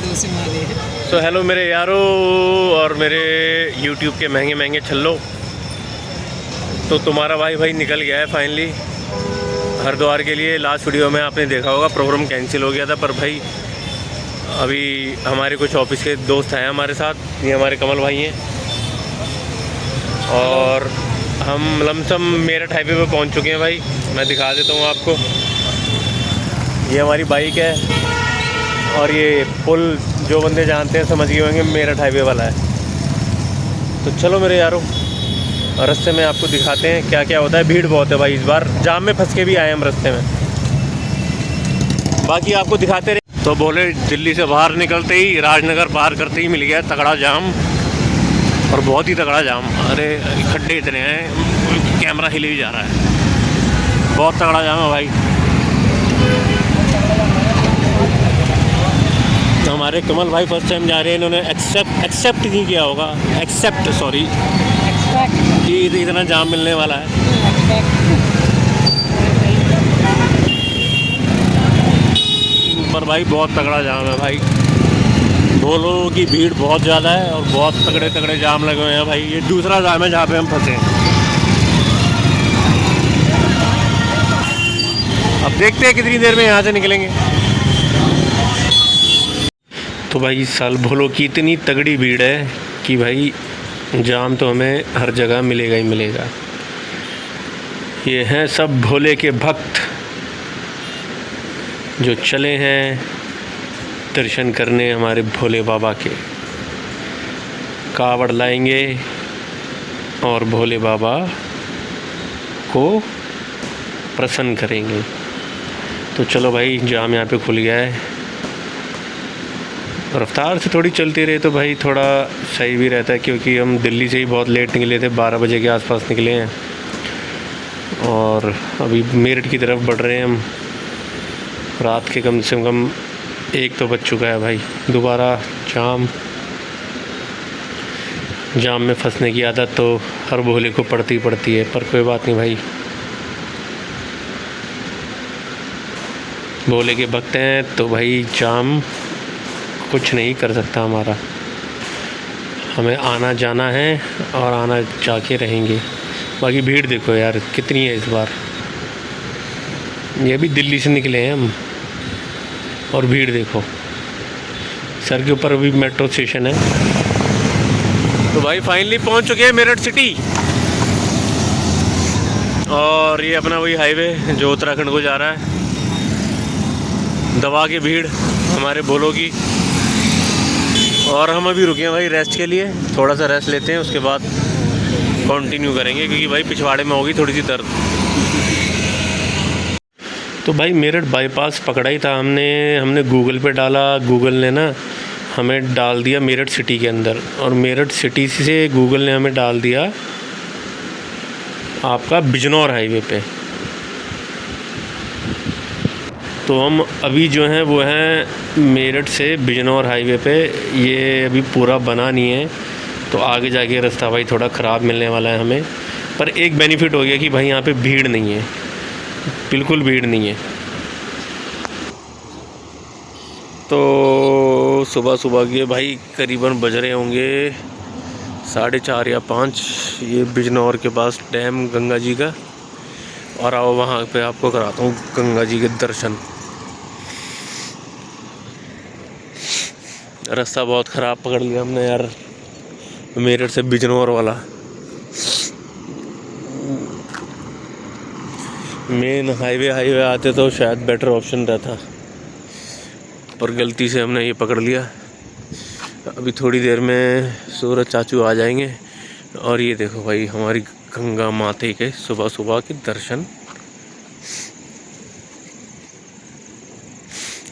तो हेलो मेरे यारों और मेरे यूट्यूब के महंगे महंगे छल्लो। तो तुम्हारा भाई निकल गया है फाइनली हरिद्वार के लिए। लास्ट वीडियो में आपने देखा होगा प्रोग्राम कैंसिल हो गया था, पर भाई अभी हमारे कुछ ऑफिस के दोस्त हैं हमारे साथ। ये हमारे कमल भाई हैं और हम लमसम मेरठ हाईवे पे पहुंच चुके हैं भाई। मैं दिखा देता हूँ आपको। ये हमारी बाइक है और ये पुल जो बंदे जानते हैं समझ गए होंगे मेरठ हाईवे वाला है। तो चलो मेरे यारों रास्ते में आपको दिखाते हैं क्या क्या होता है। भीड़ बहुत है भाई, इस बार जाम में फंस के भी आए हम रास्ते में। बाकी आपको दिखाते रहे। तो बोले दिल्ली से बाहर निकलते ही राजनगर पार करते ही मिल गया तगड़ा जाम, और बहुत ही तगड़ा जाम। अरे खड्डे इतने हैं कैमरा हिले ही जा रहा है। बहुत तगड़ा जाम है भाई। हमारे कमल भाई फर्स्ट टाइम जा रहे हैं, इन्होंने एक्सेप्ट नहीं किया होगा। सॉरी कि इतना जाम मिलने वाला है। पर भाई बहुत तगड़ा जाम है भाई। भोलों की भीड़ बहुत ज़्यादा है और बहुत तगड़े तगड़े जाम लगे हुए हैं भाई। ये दूसरा जाम है जहाँ पे हम फंसे। अब देखते हैं कितनी देर में यहाँ से निकलेंगे। तो भाई इस साल भोलों की इतनी तगड़ी भीड़ है कि भाई जाम तो हमें हर जगह मिलेगा ही मिलेगा। ये हैं सब भोले के भक्त जो चले हैं दर्शन करने हमारे भोले बाबा के। कावड़ लाएंगे और भोले बाबा को प्रसन्न करेंगे। तो चलो भाई जाम यहाँ पे खुल गया है। रफ्तार से थोड़ी चलती रहे तो भाई थोड़ा सही भी रहता है, क्योंकि हम दिल्ली से ही बहुत लेट निकले थे, 12 बजे के आसपास निकले हैं और अभी मेरठ की तरफ बढ़ रहे हैं हम। रात के कम से कम 1 तो बज चुका है भाई। दोबारा जाम में फंसने की आदत तो हर भोले को पड़ती है, पर कोई बात नहीं भाई। भोले के भक्त हैं तो भाई जाम कुछ नहीं कर सकता हमारा। हमें आना जाना है और आना जाके रहेंगे। बाकी भीड़ देखो यार कितनी है इस बार। ये भी दिल्ली से निकले हैं हम और भीड़ देखो। सर के ऊपर अभी मेट्रो स्टेशन है। तो भाई फाइनली पहुंच चुके हैं मेरठ सिटी। और ये अपना वही हाईवे जो उत्तराखंड को जा रहा है। दबा के भीड़ हमारे भोलों की। और हम अभी रुके हैं भाई रेस्ट के लिए। थोड़ा सा रेस्ट लेते हैं, उसके बाद कंटिन्यू करेंगे, क्योंकि भाई पिछवाड़े में होगी थोड़ी सी दर्द। तो भाई मेरठ बाईपास पकड़ा ही था हमने गूगल पे डाला। गूगल ने ना हमें डाल दिया मेरठ सिटी के अंदर, और मेरठ सिटी से गूगल ने हमें डाल दिया आपका बिजनौर हाईवे पे। तो हम अभी जो हैं वो हैं मेरठ से बिजनौर हाईवे पे। ये अभी पूरा बना नहीं है, तो आगे जाके रास्ता भाई थोड़ा ख़राब मिलने वाला है हमें। पर एक बेनिफिट हो गया कि भाई यहाँ पे भीड़ नहीं है, बिल्कुल भीड़ नहीं है। तो सुबह के भाई करीबन बज रहे होंगे 4:30 या 5। ये बिजनौर के पास डैम गंगा जी का। और आओ वहाँ पे आपको कराता हूँ गंगा जी के दर्शन। रास्ता बहुत ख़राब पकड़ लिया हमने यार, मेरठ से बिजनौर वाला। मेन हाईवे आते तो शायद बेटर ऑप्शन रहता, पर गलती से हमने ये पकड़ लिया। अभी थोड़ी देर में सूरज चाचू आ जाएंगे। और ये देखो भाई हमारी गंगा माता के सुबह के दर्शन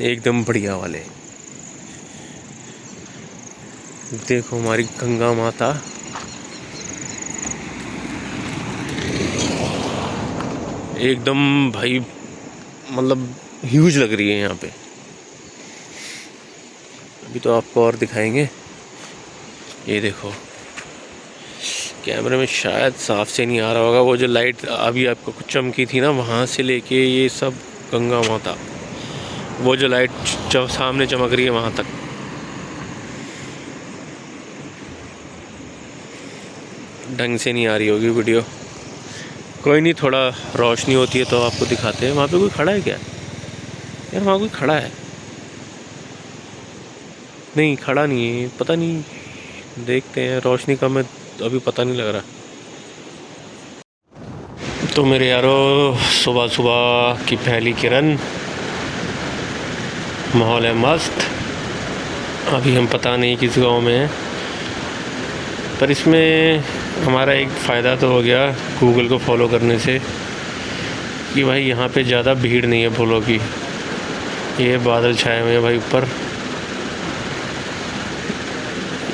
एकदम बढ़िया वाले। देखो हमारी गंगा माता एकदम भाई मतलब ह्यूज लग रही है यहाँ पे। अभी तो आपको और दिखाएंगे। ये देखो कैमरे में शायद साफ से नहीं आ रहा होगा, वो जो लाइट अभी आपको कुछ चमकी थी ना, वहाँ से लेके ये सब गंगा माता, वो जो लाइट सामने चमक रही है वहाँ तक। ढंग से नहीं आ रही होगी वीडियो, कोई नहीं, थोड़ा रोशनी होती है तो आपको दिखाते हैं। वहाँ पे कोई खड़ा है क्या यार? वहाँ कोई खड़ा है? नहीं खड़ा नहीं है, पता नहीं, देखते हैं। रोशनी कम है अभी, पता नहीं लग रहा। तो मेरे यारो, सुबह सुबह की पहली किरण, माहौल है मस्त। अभी हम पता नहीं किस गांव में हैं, पर इसमें हमारा एक फ़ायदा तो हो गया गूगल को फॉलो करने से कि भाई यहाँ पे ज़्यादा भीड़ नहीं है फूलों की। ये बादल छाए हुए हैं भाई ऊपर,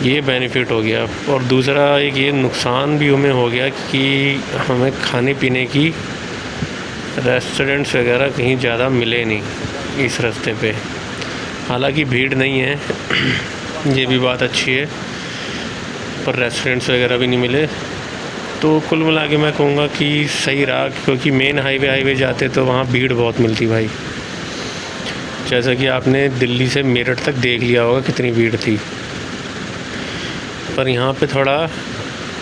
ये बेनिफिट हो गया। और दूसरा एक ये नुकसान भी हमें हो गया कि हमें खाने पीने की रेस्टोरेंट्स वगैरह कहीं ज़्यादा मिले नहीं इस रास्ते पे। हालांकि भीड़ नहीं है ये भी बात अच्छी है, पर रेस्टोरेंट्स वगैरह भी नहीं मिले। तो कुल मिला के मैं कहूँगा कि सही रहा, क्योंकि मेन हाईवे जाते तो वहाँ भीड़ बहुत मिलती भाई। जैसा कि आपने दिल्ली से मेरठ तक देख लिया होगा कितनी भीड़ थी, पर यहाँ पे थोड़ा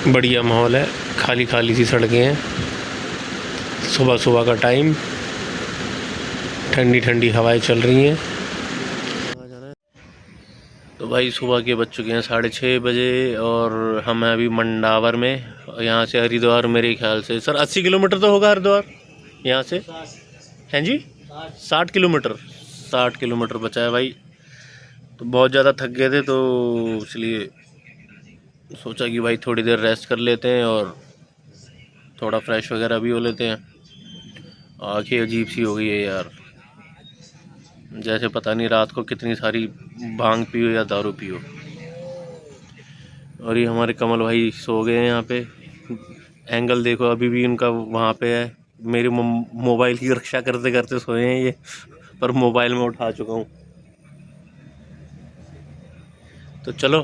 बढ़िया माहौल है, खाली खाली सी सड़कें हैं। सुबह सुबह का टाइम, ठंडी ठंडी हवाएं चल रही हैं। तो भाई सुबह के बज चुके हैं 6:30 बजे और हम हैं अभी मंडावर में। यहाँ से हरिद्वार मेरे ख्याल से सर 80 किलोमीटर तो होगा हरिद्वार यहाँ से, हैं जी? 60 किलोमीटर, 60 किलोमीटर बचा है भाई। तो बहुत ज़्यादा थक गए थे, तो इसलिए सोचा कि भाई थोड़ी देर रेस्ट कर लेते हैं और थोड़ा फ्रेश वगैरह भी हो लेते हैं। आँखें अजीब सी हो गई है यार, जैसे पता नहीं रात को कितनी सारी भांग पियो या दारू पियो। और ये हमारे कमल भाई सो गए हैं यहाँ पे। एंगल देखो अभी भी उनका वहाँ पे है। मेरे मोबाइल की रक्षा करते करते सोए हैं ये, पर मोबाइल में उठा चुका हूँ। तो चलो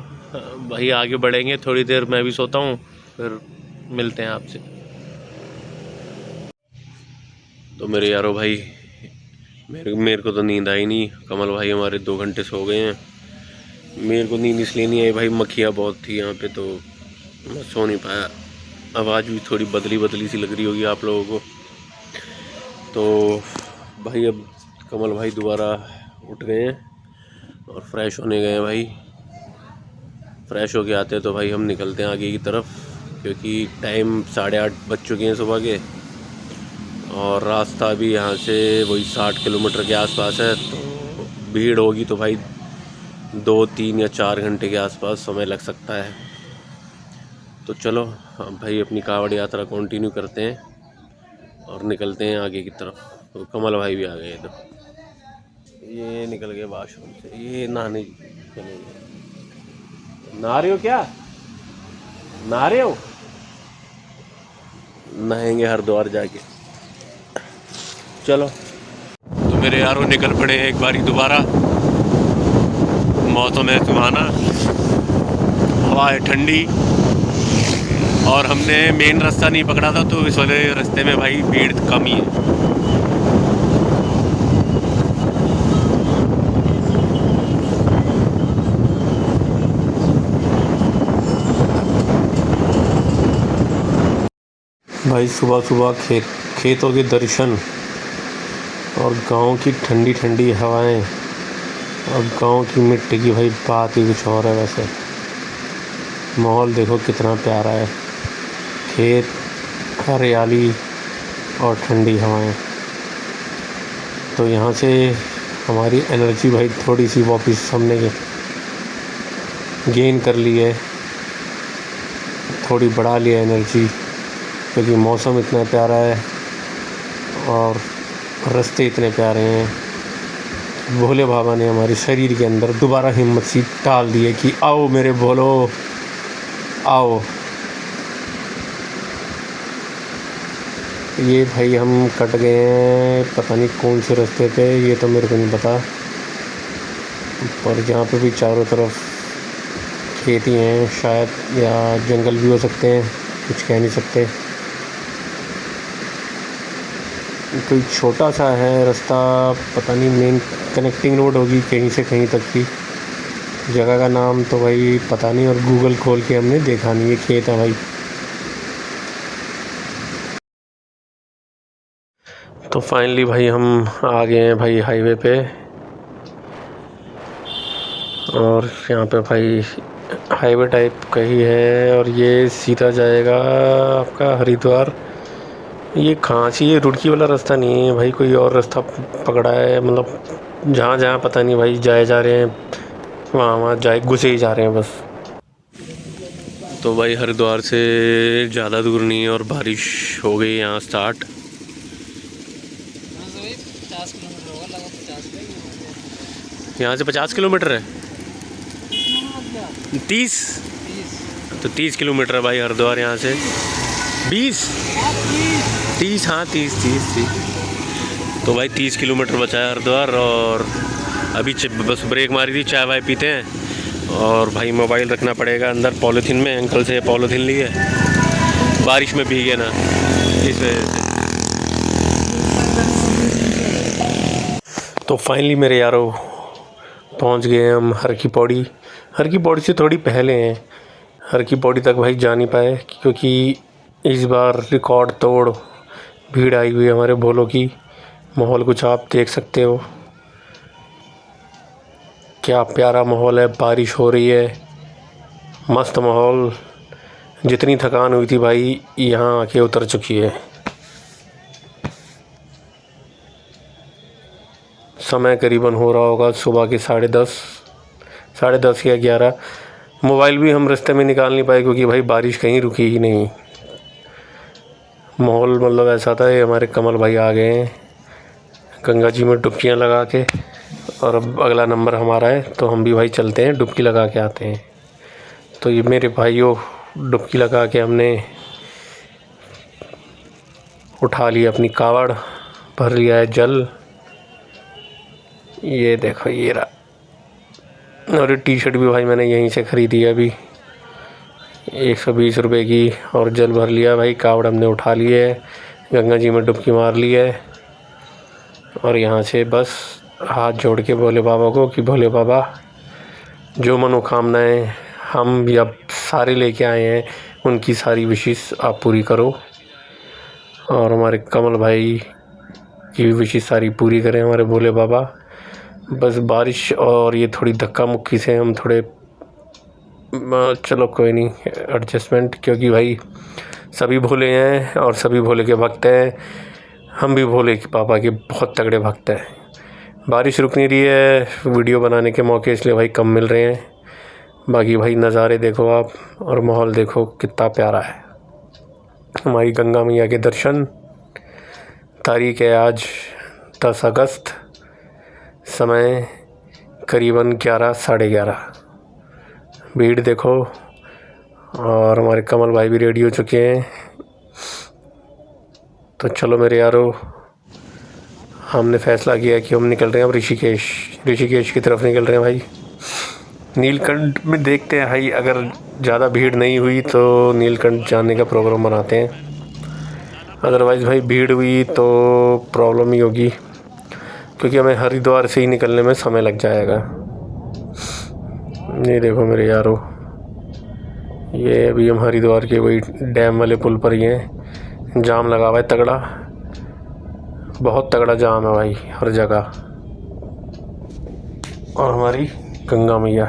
भाई आगे बढ़ेंगे, थोड़ी देर मैं भी सोता हूँ, फिर मिलते हैं आपसे। तो मेरे यारो भाई, मेरे को तो नींद आई नहीं। कमल भाई हमारे 2 घंटे सो गए हैं। मेरे को नींद इसलिए नहीं आई भाई, मक्खियाँ बहुत थी यहाँ पे, तो मैं सो नहीं पाया। आवाज़ भी थोड़ी बदली बदली सी लग रही होगी आप लोगों को। तो भाई अब कमल भाई दोबारा उठ गए हैं और फ्रेश होने गए हैं भाई। फ्रेश होके आते हैं तो भाई हम निकलते हैं आगे की तरफ, क्योंकि टाइम 8:30 बज चुके हैं सुबह के। और रास्ता भी यहाँ से वही 60 किलोमीटर के आसपास है, तो भीड़ होगी तो भाई 2, 3 या 4 घंटे के आसपास समय लग सकता है। तो चलो हम भाई अपनी कांवड़ यात्रा कंटिन्यू करते हैं और निकलते हैं आगे की तरफ। तो कमल भाई भी आ गए, तो ये निकल गए वाशरूम से, ये नहाने चले गए। नहा रहे हो क्या? नहा रहे हो? नहाएंगे हरिद्वार जाके। चलो तो मेरे यारों निकल पड़े एक बारी दोबारा। मौसम है सुहाना, हवा है ठंडी, और हमने मेन रास्ता नहीं पकड़ा था, तो इस वाले रास्ते में भाई भीड़ कम ही है। भाई सुबह सुबह खेतों के दर्शन और गांव की ठंडी ठंडी हवाएं और गांव की मिट्टी की भाई बात ही कुछ और है। वैसे माहौल देखो कितना प्यारा है, खेत, हरियाली और ठंडी हवाएं। तो यहाँ से हमारी एनर्जी भाई थोड़ी सी वापस हमने गेन कर ली है, थोड़ी बढ़ा लिया एनर्जी, क्योंकि मौसम इतना प्यारा है और रास्ते इतने प्यारे हैं। भोले बाबा ने हमारे शरीर के अंदर दोबारा हिम्मत सी डाल दी है कि आओ मेरे भोलो आओ। ये भाई हम कट गए हैं, पता नहीं कौन से रास्ते पे, ये तो मेरे को नहीं पता, पर जहाँ पे भी चारों तरफ खेती हैं, शायद या जंगल भी हो सकते हैं, कुछ कह नहीं सकते। कोई छोटा सा है रास्ता, पता नहीं मेन कनेक्टिंग रोड होगी कहीं से कहीं तक की। जगह का नाम तो भाई पता नहीं, और गूगल खोल के हमने देखा नहीं। ये खेत है भाई, तो फाइनली भाई हम आ गए हैं भाई हाईवे पे, और यहाँ पे भाई हाईवे टाइप का ही है, और ये सीधा जाएगा आपका हरिद्वार। ये कहाँ से, ये रुड़की वाला रास्ता नहीं है भाई, कोई और रास्ता पकड़ा है, मतलब जहाँ जहाँ पता नहीं भाई जाए जा रहे हैं, वहाँ वहाँ जाए घुसे ही जा रहे हैं बस। तो भाई हरिद्वार से ज़्यादा दूर नहीं है और बारिश हो गई यहाँ स्टार्ट। 50 किलोमीटर होगा लगभग, 50 यहाँ से 50 किलोमीटर है, 30 तो 30 किलोमीटर है भाई हरिद्वार यहाँ से। 20 30 हाँ 30। तो भाई 30 किलोमीटर बचा है हरिद्वार, और अभी बस ब्रेक मारी थी, चाय वाय पीते हैं, और भाई मोबाइल रखना पड़ेगा अंदर पॉलीथीन में। अंकल से पॉलीथीन ली है, बारिश में भीगे ना इस वजह से। तो फाइनली मेरे यारों पहुंच गए हम हर की पौड़ी। हर की पौड़ी से थोड़ी पहले हैं, हर की पौड़ी तक भाई जा नहीं पाए क्योंकि इस बार रिकॉर्ड तोड़ भीड़ आई हुई है हमारे भोलों की। माहौल कुछ आप देख सकते हो, क्या प्यारा माहौल है, बारिश हो रही है, मस्त माहौल। जितनी थकान हुई थी भाई यहाँ आके उतर चुकी है। समय करीबन हो रहा होगा सुबह के 10:30 या 11। मोबाइल भी हम रास्ते में निकाल नहीं पाए क्योंकि भाई बारिश कहीं रुकी ही नहीं। माहौल मतलब ऐसा था। ये हमारे कमल भाई आ गए हैं गंगा जी में डुबकियाँ लगा के, और अब अगला नंबर हमारा है, तो हम भी भाई चलते हैं डुबकी लगा के आते हैं। तो ये मेरे भाइयों डुबकी लगा के हमने उठा लिया अपनी कावड़, भर लिया है जल। ये देखो ये रहा, और ये टी शर्ट भी भाई मैंने यहीं से ख़रीदी है अभी 120 रुपये की, और जल भर लिया भाई, कावड़ हमने उठा ली है, गंगा जी में डुबकी मार ली है, और यहाँ से बस हाथ जोड़ के भोले बाबा को कि भोले बाबा जो मनोकामनाएं हम या सारे लेके आए हैं उनकी सारी विशेष आप पूरी करो, और हमारे कमल भाई की भी विशेष सारी पूरी करें हमारे भोले बाबा। बस बारिश और ये थोड़ी धक्का मुक्की से हम थोड़े चलो कोई नहीं एडजस्टमेंट, क्योंकि भाई सभी भोले हैं और सभी भोले के भक्त हैं। हम भी भोले के पापा के बहुत तगड़े भक्त हैं। बारिश रुक नहीं रही है, वीडियो बनाने के मौके इसलिए भाई कम मिल रहे हैं। बाकी भाई नज़ारे देखो आप, और माहौल देखो कितना प्यारा है। हमारी गंगा मैया के दर्शन। तारीख़ है आज 10 अगस्त, समय करीबन 11 साढ़े 11। भीड़ देखो, और हमारे कमल भाई भी रेडी हो चुके हैं। तो चलो मेरे यारों, हमने फ़ैसला किया कि हम निकल रहे हैं अब ऋषिकेश की तरफ निकल रहे हैं भाई। नीलकंठ में देखते हैं भाई, अगर ज़्यादा भीड़ नहीं हुई तो नीलकंठ जाने का प्रोग्राम बनाते हैं, अदरवाइज़ भाई भीड़ हुई तो प्रॉब्लम ही होगी, क्योंकि हमें हरिद्वार से ही निकलने में समय लग जाएगा। ये देखो मेरे यारों, ये अभी हम हरिद्वार के वही डैम वाले पुल पर ही हैं। जाम लगा हुआ है तगड़ा, बहुत तगड़ा जाम है भाई हर जगह। और हमारी गंगा मैया,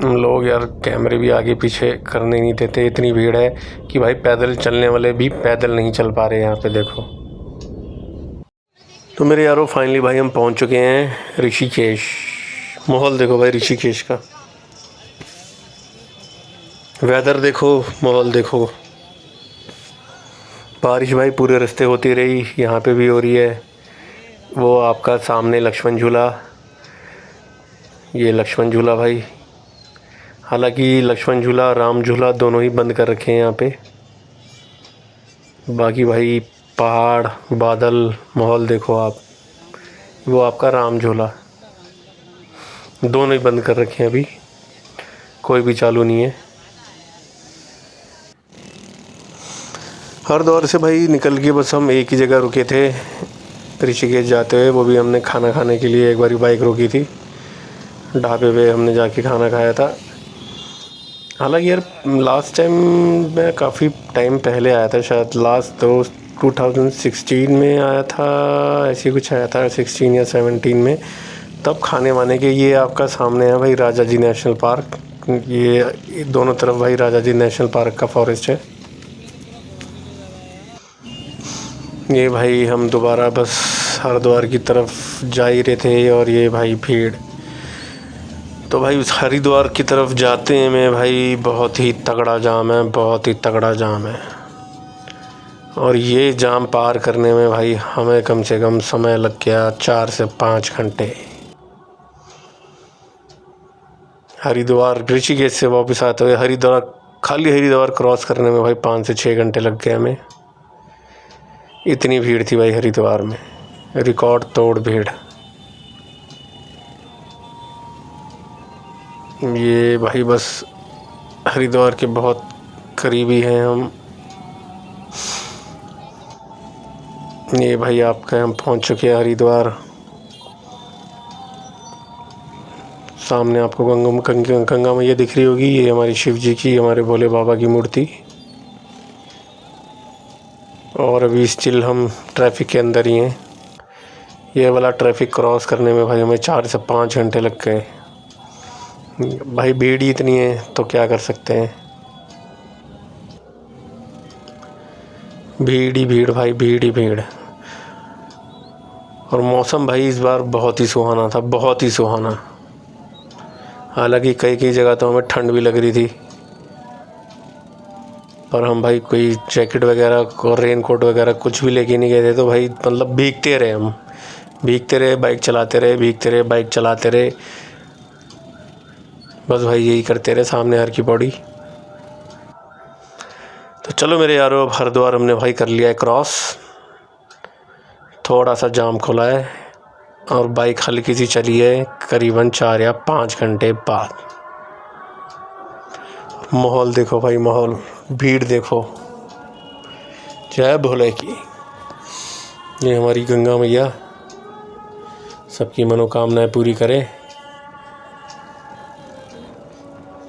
लोग यार कैमरे भी आगे पीछे करने नहीं देते, इतनी भीड़ है कि भाई पैदल चलने वाले भी पैदल नहीं चल पा रहे यहाँ पे देखो। तो मेरे यारों फाइनली भाई हम पहुँच चुके हैं ऋषिकेश। माहौल देखो भाई ऋषिकेश का, वेदर देखो, माहौल देखो। बारिश भाई पूरे रास्ते होती रही, यहाँ पे भी हो रही है। वो आपका सामने लक्ष्मण झूला, ये लक्ष्मण झूला भाई, हालांकि लक्ष्मण झूला राम झूला दोनों ही बंद कर रखे हैं यहाँ पे। बाकी भाई पहाड़, बादल, माहौल देखो आप। वो आपका राम झूला, दोनों ही बंद कर रखे हैं अभी, कोई भी चालू नहीं है। हरिद्वार से भाई निकल के बस हम एक ही जगह रुके थे ऋषिकेश जाते हुए, वो भी हमने खाना खाने के लिए एक बारी बाइक रोकी थी, ढाबे पे हमने जाके खाना खाया था। हालांकि यार लास्ट टाइम मैं काफ़ी टाइम पहले आया था, शायद लास्ट तो 2016 में आया था, ऐसे कुछ आया था 16 या 17 में। तब खाने वाने के ये आपका सामने है भाई राजा जी नेशनल पार्क। ये दोनों तरफ भाई राजा जी नेशनल पार्क का फॉरेस्ट है। ये भाई हम दोबारा बस हरिद्वार की तरफ जा ही रहे थे और ये भाई भीड़। तो भाई उस हरिद्वार की तरफ जाते हैं में भाई बहुत ही तगड़ा जाम है, बहुत ही तगड़ा जाम है। और ये जाम पार करने में भाई हमें कम से कम समय लग गया 4 से 5 घंटे। हरिद्वार ऋषिकेश से वापस आते हुए खाली हरिद्वार क्रॉस करने में भाई 5 से 6 घंटे लग गए हमें। इतनी भीड़ थी भाई हरिद्वार में, रिकॉर्ड तोड़ भीड़। ये भाई बस हरिद्वार के बहुत करीबी हैं हम। ये भाई आपका हम पहुंच चुके हैं हरिद्वार। सामने आपको गंगा मैया दिख रही होगी, ये हमारी शिव जी की, हमारे भोले बाबा की मूर्ति। और अभी स्टिल हम ट्रैफिक के अंदर ही हैं। ये वाला ट्रैफिक क्रॉस करने में भाई हमें 4 से 5 घंटे लग गए। भाई भीड़ ही इतनी है तो क्या कर सकते हैं। भीड़ ही भीड़ भाई, भीड़ ही भीड़। और मौसम भाई इस बार बहुत ही सुहाना था, बहुत ही सुहाना। हालांकि कई जगह तो हमें ठंड भी लग रही थी, पर हम भाई कोई जैकेट वगैरह और रेन कोट वगैरह कुछ भी लेके नहीं गए थे। तो भाई मतलब भीगते रहे हम, भीगते रहे, बाइक चलाते रहे, भीगते रहे, बाइक चलाते रहे, बस भाई यही करते रहे, सामने हर की बॉडी। तो चलो मेरे यारों, अब हरिद्वार हमने भाई कर लिया है क्रॉस। थोड़ा सा जाम खुला है और बाइक हल्की सी चली है करीबन 4 या 5 घंटे बाद। माहौल देखो भाई, माहौल, भीड़ देखो। जय भोले की। ये हमारी गंगा मैया सबकी मनोकामनाएं पूरी करे।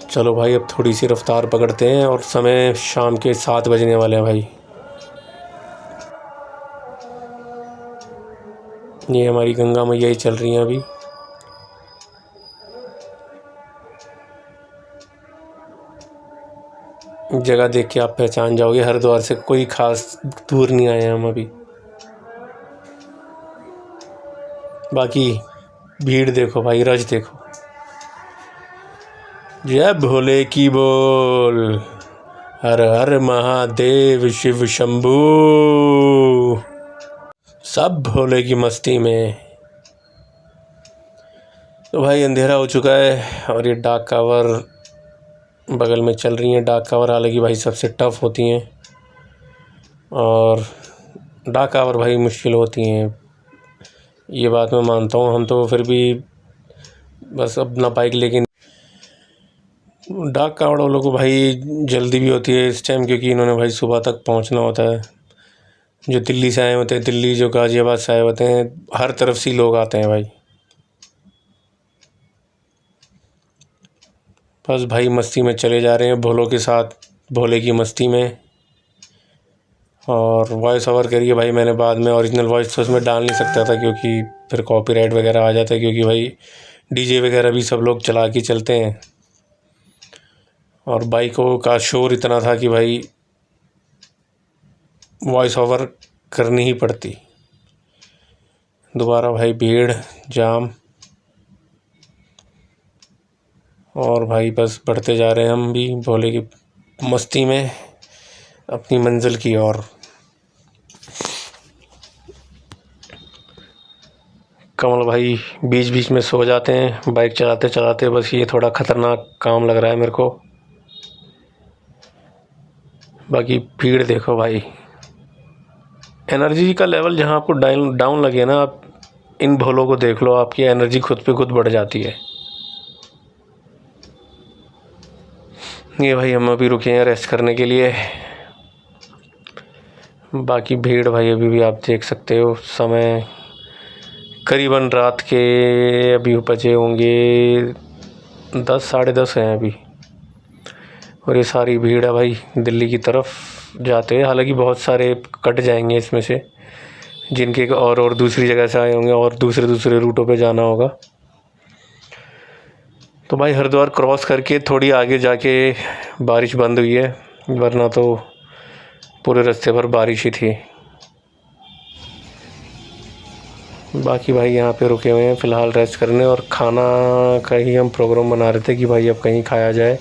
चलो भाई अब थोड़ी सी रफ्तार पकड़ते हैं और समय शाम के 7 बजने वाले हैं भाई। ये हमारी गंगा मैया ही चल रही हैं अभी। जगह देख के आप पहचान जाओगे, हरिद्वार से कोई खास दूर नहीं आए हम अभी। बाकी भीड़ देखो भाई, रश देखो। जय भोले की बोल, हर हर महादेव शिव शंभू, सब भोले की मस्ती में। तो भाई अंधेरा हो चुका है और ये डाक कावर बगल में चल रही हैं। डाक कावर हालांकि भाई सबसे टफ़ होती हैं और डाक कावर भाई मुश्किल होती हैं, ये बात मैं मानता हूँ। हम तो फिर भी बस अपना बाइक लेके, डाक कावड़ वालों को भाई जल्दी भी होती है इस टाइम, क्योंकि इन्होंने भाई सुबह तक पहुंचना होता है। जो दिल्ली से आए होते हैं, दिल्ली जो गाज़ियाबाद से आए होते हैं, हर तरफ से लोग आते हैं भाई। बस भाई मस्ती में चले जा रहे हैं भोलों के साथ, भोले की मस्ती में। और वॉइस ओवर करिए भाई, मैंने बाद में ओरिजिनल वॉइस तो उसमें डाल नहीं सकता था क्योंकि फिर कॉपीराइट वगैरह आ जाता है, क्योंकि भाई डीजे वगैरह भी सब लोग चला के चलते हैं और बाइकों का शोर इतना था कि भाई वॉइस ओवर करनी ही पड़ती। दोबारा भाई भीड़, जाम, और भाई बस बढ़ते जा रहे हैं हम भी भोले की मस्ती में अपनी मंजिल की ओर। कमल भाई बीच बीच में सो जाते हैं बाइक चलाते चलाते, बस ये थोड़ा ख़तरनाक काम लग रहा है मेरे को। बाकी भीड़ देखो भाई, एनर्जी का लेवल जहाँ आपको डाउन लगे ना, आप इन भोलों को देख लो, आपकी एनर्जी खुद पे खुद बढ़ जाती है। ये भाई हम अभी रुके हैं रेस्ट करने के लिए। बाकी भीड़ भाई अभी भी आप देख सकते हो, समय करीबन रात के अभी बजे होंगे 10 साढ़े 10 हैं अभी। और ये सारी भीड़ है भाई दिल्ली की तरफ जाते हैं। हालांकि बहुत सारे कट जाएंगे इसमें से, जिनके और दूसरी जगह से आए होंगे और दूसरे रूटों पे जाना होगा। तो भाई हरिद्वार क्रॉस करके थोड़ी आगे जाके बारिश बंद हुई है, वरना तो पूरे रास्ते भर बारिश ही थी। बाकी भाई यहाँ पे रुके हुए हैं फ़िलहाल रेस्ट करने, और खाना का ही हम प्रोग्राम बना रहे थे कि भाई अब कहीं खाया जाए,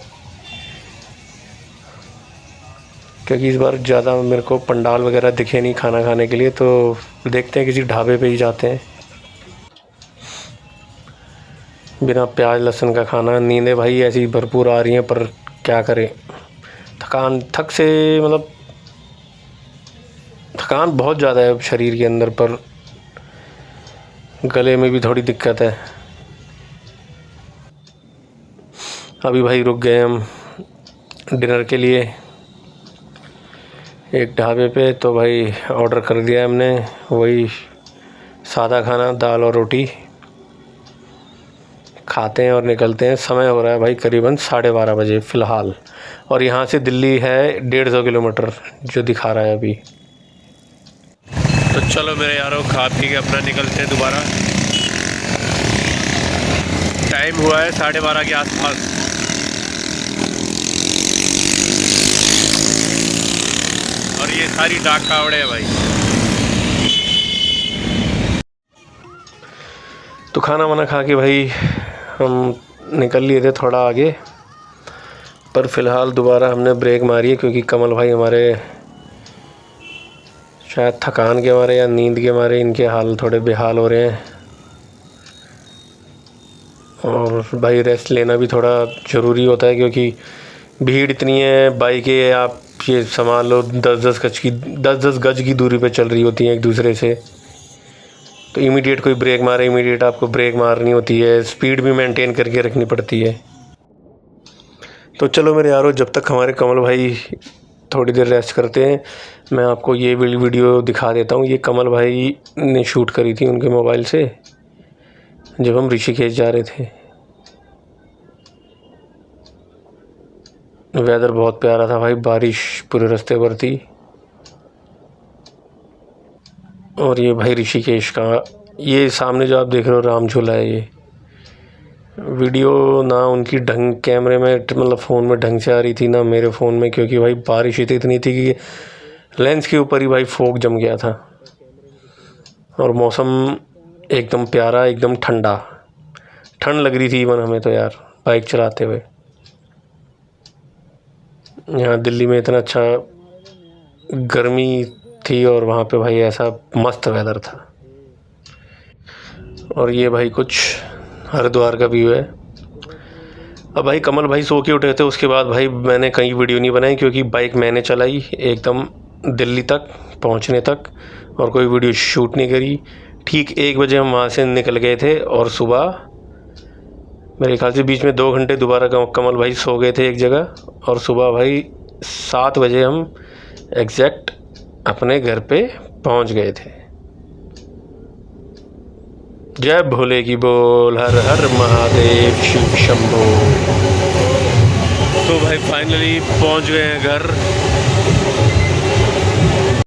क्योंकि इस बार ज़्यादा मेरे को पंडाल वगैरह दिखे नहीं खाना खाने के लिए। तो देखते हैं किसी ढाबे पे ही जाते हैं। बिना प्याज लहसुन का खाना। नींदें भाई ऐसी भरपूर आ रही हैं, पर क्या करें, थकान बहुत ज़्यादा है शरीर के अंदर, पर गले में भी थोड़ी दिक्कत है। अभी भाई रुक गए हम डिनर के लिए एक ढाबे पे। तो भाई ऑर्डर कर दिया हमने, वही सादा खाना, दाल और रोटी। खाते हैं और निकलते हैं। समय हो रहा है भाई करीबन 12:30 बजे फ़िलहाल, और यहाँ से दिल्ली है 150 किलोमीटर जो दिखा रहा है अभी। तो चलो मेरे यारों, खा पी के अपना निकलते हैं दोबारा। टाइम हुआ है 12:30 के आसपास। और ये सारी डाक कावड़े है भाई। तो खाना वाना खा के भाई हम निकल लिए थे थोड़ा आगे, पर फ़िलहाल दोबारा हमने ब्रेक मारी है, क्योंकि कमल भाई हमारे शायद थकान के मारे या नींद के मारे इनके हाल थोड़े बेहाल हो रहे हैं। और भाई रेस्ट लेना भी थोड़ा ज़रूरी होता है, क्योंकि भीड़ इतनी है। बाइकें आप ये संभाल लो 10-10 गज की दूरी पे चल रही होती हैं एक दूसरे से, तो इमीडिएट कोई ब्रेक मारे इमीडिएट आपको ब्रेक मारनी होती है। स्पीड भी मेंटेन करके रखनी पड़ती है। तो चलो मेरे यारों, जब तक हमारे कमल भाई थोड़ी देर रेस्ट करते हैं, मैं आपको ये वीडियो दिखा देता हूँ। ये कमल भाई ने शूट करी थी उनके मोबाइल से जब हम ऋषिकेश जा रहे थे। वेदर बहुत प्यारा था भाई, बारिश पूरे रास्ते पर थी। और ये भाई ऋषिकेश का ये सामने जो आप देख रहे हो राम झूला है। ये वीडियो ना उनकी ढंग कैमरे में मतलब फ़ोन में ढंग से आ रही थी, ना मेरे फ़ोन में, क्योंकि भाई बारिश इतनी थी कि लेंस के ऊपर ही भाई फोग जम गया था। और मौसम एकदम प्यारा, एकदम ठंडा, ठंड लग रही थी इवन हमें तो यार बाइक चलाते हुए। यहाँ दिल्ली में इतना अच्छा गर्मी थी, और वहाँ पे भाई ऐसा मस्त वेदर था। और ये भाई कुछ हरिद्वार का व्यू है। अब भाई कमल भाई सो के उठे थे, उसके बाद भाई मैंने कहीं वीडियो नहीं बनाई, क्योंकि बाइक मैंने चलाई एकदम दिल्ली तक पहुँचने तक, और कोई वीडियो शूट नहीं करी। ठीक 1 बजे हम वहाँ से निकल गए थे, और सुबह मेरे ख्याल से बीच में 2 घंटे दोबारा कमल भाई सो गए थे एक जगह, और सुबह भाई 7 बजे हम एग्जैक्ट अपने घर पे पहुंच गए थे। जय भोले की बोल, हर हर महादेव शिव शंभो। तो भाई फाइनली पहुंच गए हैं घर।